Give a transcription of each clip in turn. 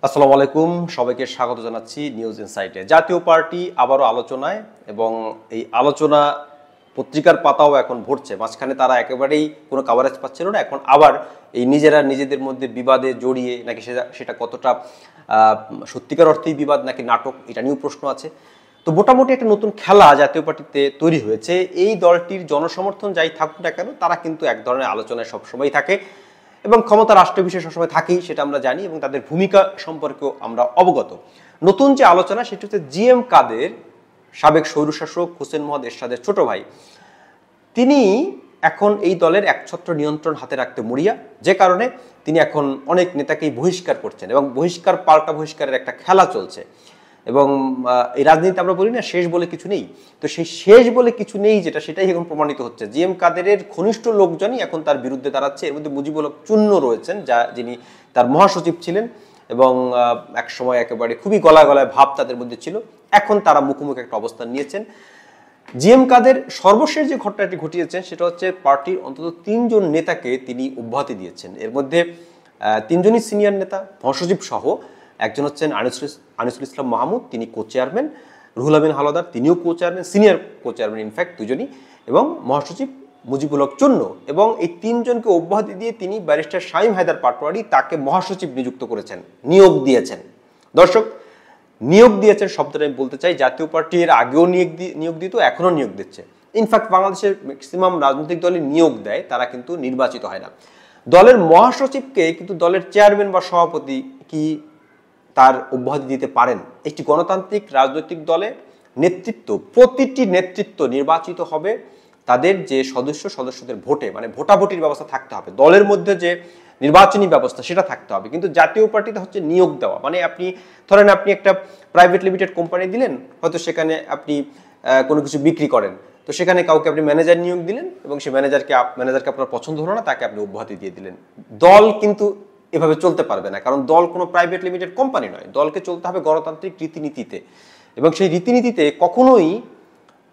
আসসালামু আলাইকুম, সবাইকে স্বাগত জানাচ্ছি নিউজ ইনসাইটে। জাতীয় পার্টি আবারও আলোচনায় এবং এই আলোচনা পত্রিকার পাতাও এখন ভরছে। মাঝখানে তারা একেবারেই কোনো কভারেজ পাচ্ছিল না, এখন আবার এই নিজেরা নিজেদের মধ্যে বিবাদে জড়িয়ে নাকি সেটা কতটা সত্যিকার অর্থেই বিবাদ নাকি নাটক, এটা নিয়েও প্রশ্ন আছে। তো মোটামুটি একটা নতুন খেলা জাতীয় পার্টিতে তৈরি হয়েছে। এই দলটির জনসমর্থন যাই থাকুক না কেন, তারা কিন্তু এক ধরনের আলোচনায় সবসময় থাকে এবং ক্ষমতা রাষ্ট্র বিষয়ে সবসময় থাকেই, সেটা আমরা জানি এবং তাদের ভূমিকা সম্পর্কেও আমরা অবগত। নতুন যে আলোচনা সেটা হচ্ছে জিএম কাদের, সাবেক স্বৈরশাসক হোসেন মোহাম্মদ এরশাদের ছোট ভাই, তিনি এখন এই দলের একছত্র নিয়ন্ত্রণ হাতে রাখতে মরিয়া, যে কারণে তিনি এখন অনেক নেতাকেই বহিষ্কার করছেন এবং বহিষ্কার পাল্টা বহিষ্কারের একটা খেলা চলছে। এবং এই রাজনীতি আমরা বলি না শেষ বলে কিছু নেই, তো সেই শেষ বলে কিছু নেই যেটা, সেটাই এখন প্রমাণিত হচ্ছে। জিএম কাদেরের ঘনিষ্ঠ লোকজনই এখন তার বিরুদ্ধে দাঁড়াচ্ছে। এর মধ্যে মুজিবুল হক চূন্য রয়েছেন, যিনি তার মহাসচিব ছিলেন এবং এক সময় একেবারে খুবই গলায় গলায় ভাব তাদের মধ্যে ছিল। এখন তারা মুখোমুখি একটা অবস্থান নিয়েছেন। জিএম কাদের সর্বশেষ যে ঘটনাটি ঘটিয়েছেন সেটা হচ্ছে পার্টির অন্তত 3জন নেতাকে তিনি অব্যাহতি দিয়েছেন। এর মধ্যে 3জনই সিনিয়র নেতা, মহাসচিব সহ। একজন হচ্ছেন আনিসুল ইসলাম মাহমুদ, তিনি কো চেয়ারম্যান। রুহুল আমিন হাওলাদার, তিনিও co chairman, senior co chairman in fact দুজনই, এবং মহাসচিব মুজিবুল হক চূন্য। এবং এই 3জনকে অব্যাহতি দিয়ে তিনি ব্যারিস্টার শামীম হায়দার পাটোয়ারি তাকে মহাসচিব নিযুক্ত করেছেন, নিয়োগ দিয়েছেন। দর্শক, নিয়োগ দিয়েছেন শব্দটা আমি বলতে চাই, জাতীয় পার্টি এর আগেও নিয়োগ দিত, এখনও নিয়োগ দিচ্ছে। ইনফ্যাক্ট বাংলাদেশের ম্যাক্সিমাম রাজনৈতিক দলই নিয়োগ দেয়, তারা কিন্তু নির্বাচিত হয় না। দলের মহাসচিবকে কিন্তু দলের চেয়ারম্যান বা সভাপতি কি তার অব্যাহতি দিতে পারেন? একটি গণতান্ত্রিক রাজনৈতিক দলে নেতৃত্ব, প্রতিটি নেতৃত্ব নির্বাচিত হবে তাদের যে সদস্যদের ভোটে, মানে ভোটাভুটির ব্যবস্থা থাকতে হবে, দলের মধ্যে যে নির্বাচনী ব্যবস্থা সেটা থাকতে হবে। কিন্তু জাতীয় পার্টিতে হচ্ছে নিয়োগ দেওয়া, মানে আপনি ধরেন আপনি একটা প্রাইভেট লিমিটেড কোম্পানি দিলেন, হয়তো সেখানে আপনি কোনো কিছু বিক্রি করেন, তো সেখানে কাউকে আপনি ম্যানেজার নিয়োগ দিলেন এবং সেই ম্যানেজারকে আপনার পছন্দ হলো না, তাকে আপনি অব্যাহতি দিয়ে দিলেন। দল কিন্তু এভাবে চলতে পারবে না, কারণ দল কোনো প্রাইভেট লিমিটেড কোম্পানি নয়। দলকে চলতে হবে গণতান্ত্রিক রীতিনীতিতে, এবং সেই রীতিনীতিতে কখনোই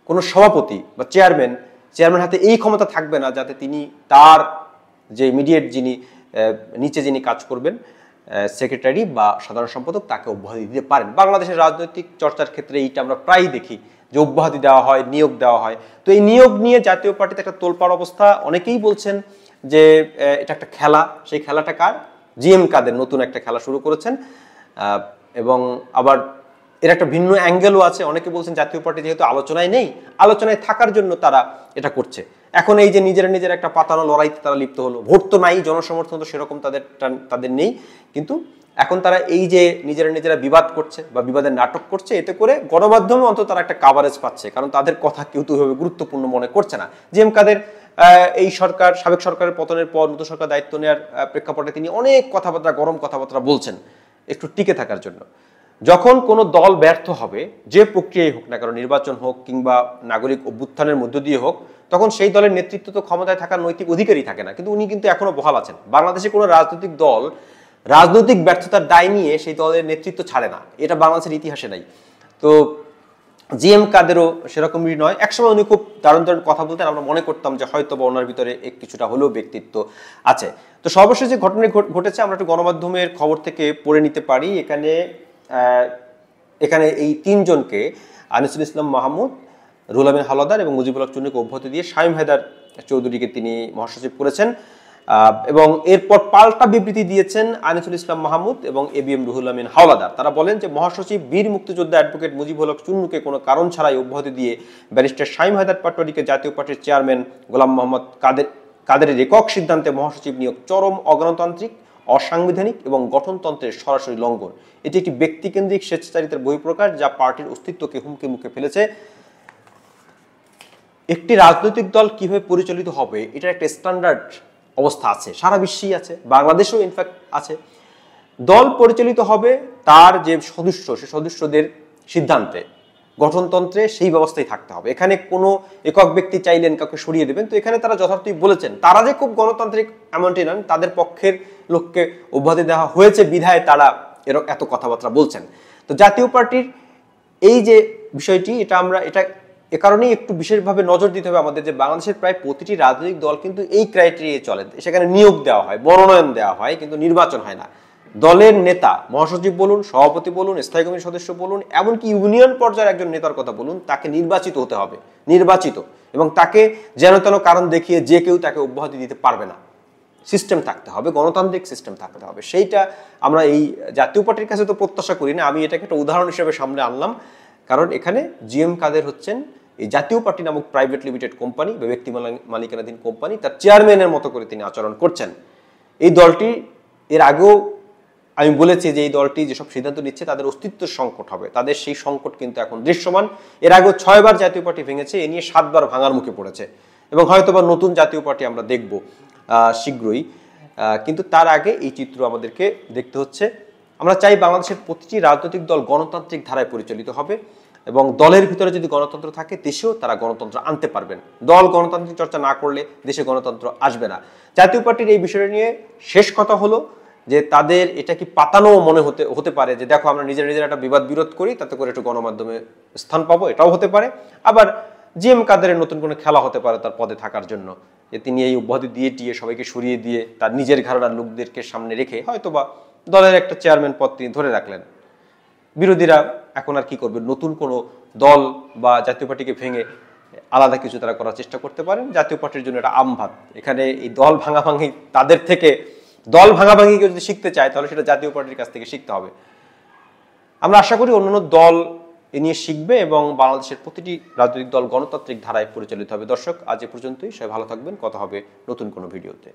কোনো সভাপতি বা চেয়ারম্যান হাতে এই ক্ষমতা থাকবে না যাতে তিনি তার যে ইমিডিয়েট নিচে যিনি কাজ করবেন, সেক্রেটারি বা সাধারণ সম্পাদক, তাকে অব্যাহতি দিতে পারেন। বাংলাদেশের রাজনৈতিক চর্চার ক্ষেত্রে এইটা আমরা প্রায়ই দেখি যে অব্যাহতি দেওয়া হয়, নিয়োগ দেওয়া হয়। তো এই নিয়োগ নিয়ে জাতীয় পার্টিতে একটা তোলপাড় অবস্থা। অনেকেই বলছেন যে এটা একটা খেলা। সেই খেলাটা কার? জিএম কাদের নতুন একটা খেলা শুরু করেছেন। এবং আবার এর একটা ভিন্ন অ্যাঙ্গেলও আছে। অনেকে বলছেন জাতীয় পার্টি যেহেতু আলোচনায় নেই, আলোচনায় থাকার জন্য তারা এটা করছে। এখন এই যে নিজেরা একটা পাতানো লড়াইতে তারা লিপ্ত হলো, ভোট তো নাই, জনসমর্থন তো সেরকম তাদের নেই, কিন্তু এখন তারা এই যে নিজেরা বিবাদ করছে বা বিবাদের নাটক করছে, এতে করে গণমাধ্যমে অন্তত তারা একটা কাভারেজ পাচ্ছে, কারণ তাদের কথা কেউ তো ওইভাবে গুরুত্বপূর্ণ মনে করছে না। জিএম কাদের এই সাবেক সরকারের পতনের পর নতুন সরকার দায়িত্ব নেওয়ার প্রেক্ষাপটে তিনি অনেক কথাবার্তা, গরম কথাবার্তা বলছেন একটু টিকে থাকার জন্য। যখন কোনো দল ব্যর্থ হবে, যে প্রক্রিয়াই হোক না, কারণ নির্বাচন হোক কিংবা নাগরিক অভ্যুত্থানের মধ্য দিয়ে হোক, তখন সেই দলের নেতৃত্ব তো ক্ষমতায় থাকার নৈতিক অধিকারই থাকে না, কিন্তু উনি কিন্তু এখনো বহাল আছেন। বাংলাদেশে কোনো রাজনৈতিক দল রাজনৈতিক ব্যর্থতার দায় নিয়ে সেই দলের নেতৃত্ব ছাড়ে না, এটা বাংলাদেশের ইতিহাসে নাই। তো জিএম কাদেরও সেরকমই নয়। একসময় উনি খুব দারুণ কথা বলতেন, আমরা মনে করতাম যে হয়তো বা ওনার ভিতরে কিছুটা হলেও ব্যক্তিত্ব আছে। তো সর্বশেষ যে ঘটনা ঘটেছে, আমরা একটু গণমাধ্যমের খবর থেকে পড়ে নিতে পারি। এখানে এই 3জনকে, আনিসুল ইসলাম মাহমুদ, রুহুল আমিন হাওলাদার এবং মুজিবুল হক চূন্যকে অব্যাহতি দিয়ে শামীম হায়দার চৌধুরীকে তিনি মহাসচিব করেছেন। এবং এরপর পাল্টা বিবৃতি দিয়েছেন আনিসুল ইসলাম মাহমুদ এবং এবিএম রুহুল আমিন হাওলাদার। তারা বলেন যে মহাসচিব বীর মুক্তিযোদ্ধা অ্যাডভোকেট মুজিবুল হক চূন্যকে কোনো কারণ ছাড়াই অব্যাহতি দিয়ে ব্যারিস্টার শামীম হায়দার পাটোয়ারিকে জাতীয় পার্টির চেয়ারম্যান গোলাম মোহাম্মদ কাদেরের একক সিদ্ধান্তে মহাসচিব নিয়োগ চরম অগণতান্ত্রিক, অসাংবিধানিক এবং গঠনতন্ত্রের সরাসরি লঙ্ঘন। এটি একটি ব্যক্তিকেন্দ্রিক স্বেচ্ছাচারিতার বহিঃপ্রকাশ, যা পার্টির অস্তিত্বকে হুমকি মুখে ফেলেছে। একটি রাজনৈতিক দল কিভাবে পরিচালিত হবে, এটার একটা স্ট্যান্ডার্ড অবস্থা আছে, সারা বিশ্বেই আছে, বাংলাদেশেও ইনফ্যাক্ট আছে। দল পরিচালিত হবে তার যে সেই সদস্যদের সিদ্ধান্তে, গঠনতন্ত্রে সেই ব্যবস্থায় থাকতে হবে। এখানে কোনো একক ব্যক্তি চাইলেন কাউকে সরিয়ে দেবেন, তো এখানে তারা যথার্থই বলেছেন। তারা যে খুব গণতান্ত্রিক এমনটি নন, তাদের পক্ষের লোককে অব্যাহতি দেওয়া হয়েছে বিধায় তারা এত কথাবার্তা বলছেন। তো জাতীয় পার্টির এই যে বিষয়টি, এটা এ কারণেই একটু বিশেষভাবে নজর দিতে হবে আমাদের, যে বাংলাদেশের প্রায় প্রতিটি রাজনৈতিক দল কিন্তু এই ক্রাইটেরিয়ায় চলে। সেখানে নিয়োগ দেওয়া হয়, মনোনয়ন দেওয়া হয়, কিন্তু নির্বাচন হয় না। দলের নেতা, মহাসচিব বলুন, সভাপতি বলুন, স্থায়ী কমিটির সদস্য বলুন, এমনকি ইউনিয়ন পর্যায়ের একজন নেতার কথা বলুন, তাকে নির্বাচিত হতে হবে, নির্বাচিত, এবং তাকে যেন তেন কারণ দেখিয়ে যে কেউ তাকে অব্যাহতি দিতে পারবে না। সিস্টেম থাকতে হবে, গণতান্ত্রিক সিস্টেম থাকতে হবে। সেইটা আমরা এই জাতীয় পার্টির কাছে তো প্রত্যাশা করি না। আমি এটাকে একটা উদাহরণ হিসেবে সামনে আনলাম, কারণ এখানে জিএম কাদের হচ্ছেন এই জাতীয় পার্টি নামক প্রাইভেট লিমিটেড কোম্পানি বা ব্যক্তি মালিকানাধীন কোম্পানি, তার চেয়ারম্যানের মতো করে তিনি আচরণ করছেন। এই দলটি এর আগেও আমি বলেছি যে এই দলটি যেসব সিদ্ধান্ত নিচ্ছে তাদের অস্তিত্বের সংকট হবে, তাদের সেই সংকট কিন্তু এখন দৃশ্যমান। এর আগেও 6 বার জাতীয় পার্টি ভেঙেছে, এ নিয়ে 7 বার ভাঙার মুখে পড়েছে, এবং হয়তোবা নতুন জাতীয় পার্টি আমরা দেখব শীঘ্রই। কিন্তু তার আগে এই চিত্র আমাদেরকে দেখতে হচ্ছে। আমরা চাই বাংলাদেশের প্রতিটি রাজনৈতিক দল গণতান্ত্রিক ধারায় পরিচালিত হবে, এবং দলের ভিতরে যদি গণতন্ত্র থাকে দেশেও তারা গণতন্ত্র আনতে পারবেন। দল গণতান্ত্রিক চর্চা না করলে দেশে গণতন্ত্র আসবে না। জাতীয় পার্টির এই বিষয়টা নিয়ে শেষ কথা হলো যে তাদের এটা কি পাতানো মনে হতে পারে যে দেখো আমরা নিজের একটা বিবাদ বিরোধ করি, তাতে করে একটু গণমাধ্যমে স্থান পাবো, এটাও হতে পারে। আবার জিএম কাদেরের নতুন কোনো খেলা হতে পারে তার পদে থাকার জন্য, যে তিনি এই অব্যাহতি দিয়ে সবাইকে সরিয়ে দিয়ে তার নিজের ঘরানার লোকদেরকে সামনে রেখে হয়তোবা দলের একটা চেয়ারম্যান পদ তিনি ধরে রাখলেন। বিরোধীরা এখন আর কি করবে, নতুন কোনো দল বা জাতীয় পার্টিকে ভেঙে আলাদা কিছু তারা করার চেষ্টা করতে পারেন। জাতীয় পার্টির জন্য এটা আমভাত। এখানে এই দল ভাঙাভাঙি, তাদের থেকে দল ভাঙাভাঙি কেউ যদি শিখতে চায় তাহলে সেটা জাতীয় পার্টির কাছ থেকে শিখতে হবে। আমরা আশা করি অন্যান্য দল এ নিয়ে শিখবে এবং বাংলাদেশের প্রতিটি রাজনৈতিক দল গণতান্ত্রিক ধারায় পরিচালিত হবে। দর্শক, আজ এ পর্যন্তই। সবাই ভালো থাকবেন, কথা হবে নতুন কোনো ভিডিওতে।